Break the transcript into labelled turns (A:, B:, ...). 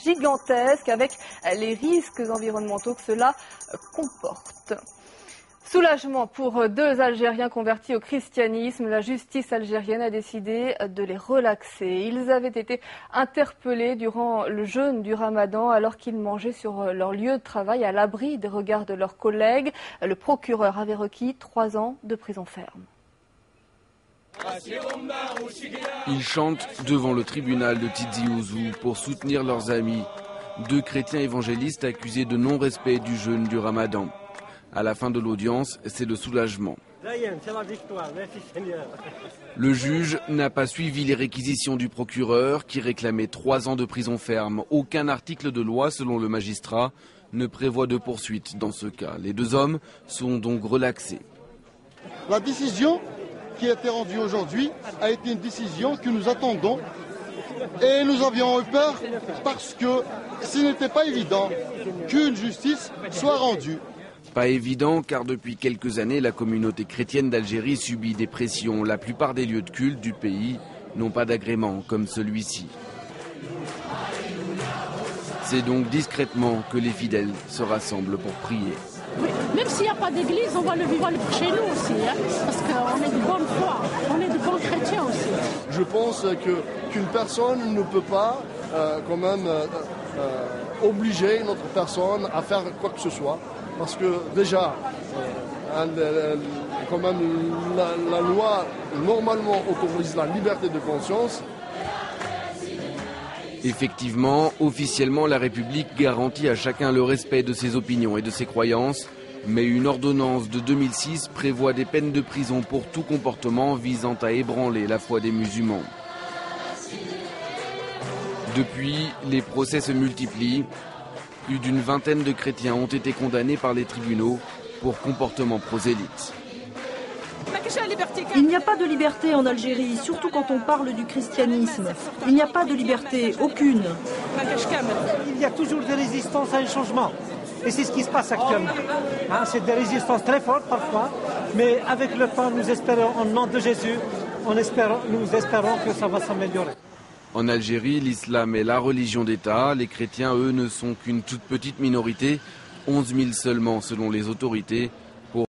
A: gigantesque avec les risques environnementaux que cela comporte. Soulagement pour deux Algériens convertis au christianisme. La justice algérienne a décidé de les relaxer. Ils avaient été interpellés durant le jeûne du Ramadan alors qu'ils mangeaient sur leur lieu de travail à l'abri des regards de leurs collègues. Le procureur avait requis 3 ans de prison ferme.
B: Ils chantent devant le tribunal de Tizi Ouzou pour soutenir leurs amis, deux chrétiens évangélistes accusés de non-respect du jeûne du Ramadan. À la fin de l'audience, c'est le soulagement. Le juge n'a pas suivi les réquisitions du procureur qui réclamait 3 ans de prison ferme. Aucun article de loi, selon le magistrat, ne prévoit de poursuite dans ce cas. Les deux hommes sont donc relaxés.
C: La décision qui a été rendue aujourd'hui a été une décision que nous attendons et nous avions eu peur parce que ce n'était pas évident qu'une justice soit rendue.
B: Pas évident car depuis quelques années, la communauté chrétienne d'Algérie subit des pressions. La plupart des lieux de culte du pays n'ont pas d'agrément comme celui-ci. C'est donc discrètement que les fidèles se rassemblent pour prier.
D: Oui, même s'il n'y a pas d'église, on va le vivre chez nous aussi, hein, parce qu'on est de bonne foi, on est de bons chrétiens aussi.
C: Je pense qu'une personne ne peut pas quand même obliger une autre personne à faire quoi que ce soit. Parce que déjà, quand même, la loi normalement autorise la liberté de conscience.
B: Effectivement, officiellement, la République garantit à chacun le respect de ses opinions et de ses croyances. Mais une ordonnance de 2006 prévoit des peines de prison pour tout comportement visant à ébranler la foi des musulmans. Depuis, les procès se multiplient. Plus d'une vingtaine de chrétiens ont été condamnés par les tribunaux pour comportement prosélyte.
E: Il n'y a pas de liberté en Algérie, surtout quand on parle du christianisme. Il n'y a pas de liberté, aucune.
F: Il y a toujours des résistances à un changement. Et c'est ce qui se passe actuellement. C'est des résistances très fortes parfois, mais avec le temps, nous espérons, au nom de Jésus, nous espérons que ça va s'améliorer.
B: En Algérie, l'islam est la religion d'État. Les chrétiens, eux, ne sont qu'une toute petite minorité, 11 000 seulement selon les autorités.